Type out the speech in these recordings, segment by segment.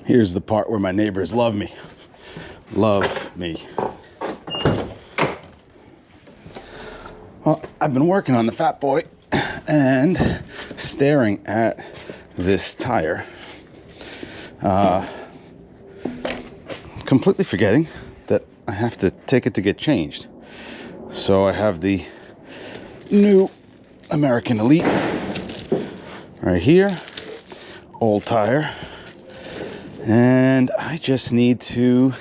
Here's the part where my neighbors love me. Love me. Well, I've been working on the FatBoy and staring at this tire, completely forgetting that I have to take it to get changed. So I have the new American Elite right here, old tire, and I just need to,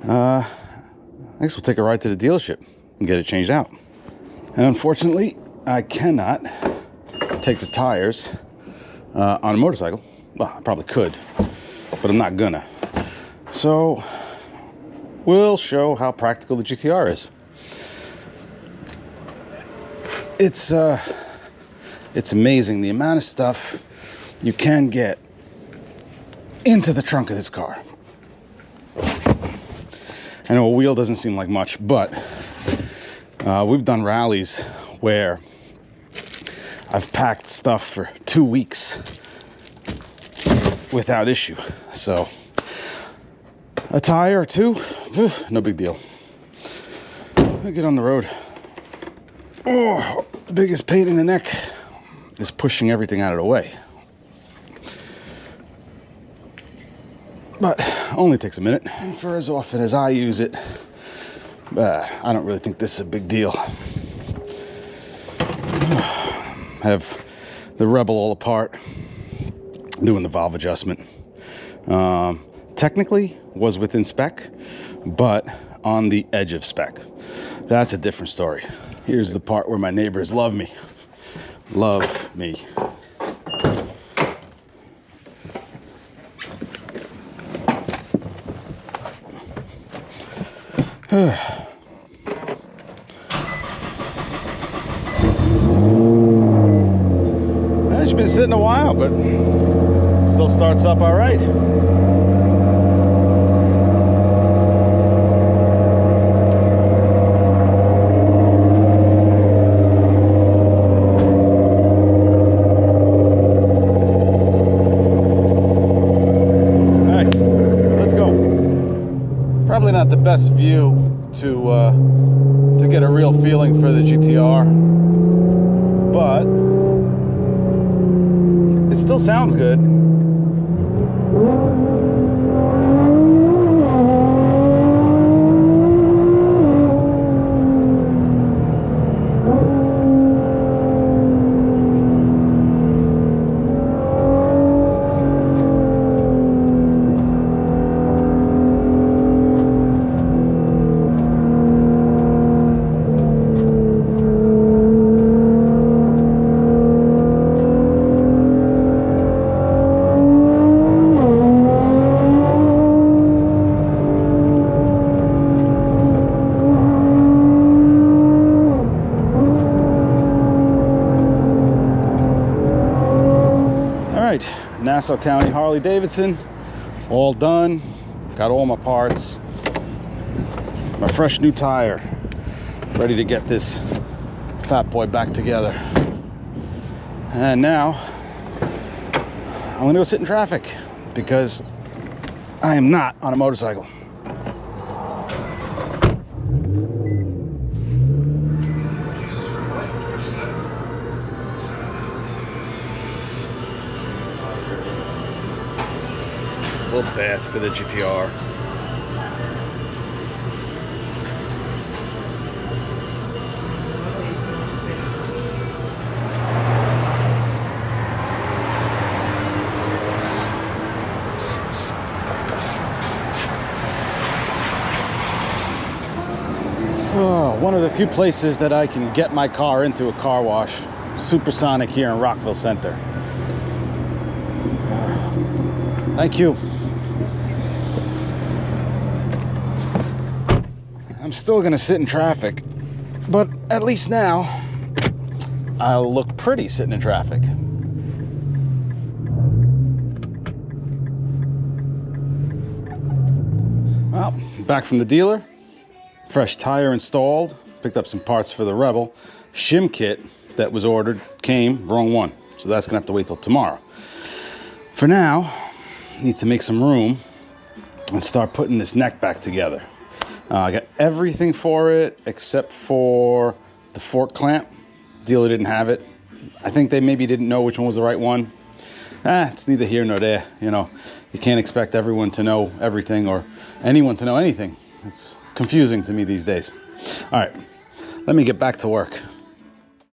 I guess we'll take a ride to the dealership and get it changed out. And unfortunately, I cannot take the tires on a motorcycle. Well, I probably could, but I'm not gonna. So we'll show how practical the GTR is. It's amazing the amount of stuff you can get into the trunk of this car. I know a wheel doesn't seem like much, but we've done rallies where I've packed stuff for 2 weeks without issue. So a tire or two, no big deal. I'll get on the road. Oh, biggest pain in the neck is pushing everything out of the way. But only takes a minute. And for as often as I use it, I don't really think this is a big deal. I have the Rebel all apart, doing the valve adjustment. Technically was within spec, but on the edge of spec. That's a different story. Here's the part where my neighbors love me. Love me. It's been sitting a while, but still starts up all right. Probably not the best view to get a real feeling for the GTR, but it still sounds good. Nassau County Harley Davidson, all done. Got all my parts. My fresh new tire, ready to get this FatBoy back together. And now I'm gonna go sit in traffic because I am not on a motorcycle. A little bath for the GTR. Oh, one of the few places that I can get my car into a car wash. Supersonic here in Rockville Center. Thank you. I'm still gonna sit in traffic, but at least now I'll look pretty sitting in traffic. Well, back from the dealer, fresh tire installed, picked up some parts for the Rebel. Shim kit that was ordered came, wrong one, so that's gonna have to wait till tomorrow. For now, need to make some room and start putting this neck back together. I got everything for it except for the fork clamp. Dealer didn't have it. I think they maybe didn't know which one was the right one. It's neither here nor there. You know, you can't expect everyone to know everything or anyone to know anything. It's confusing to me these days. All right, let me get back to work.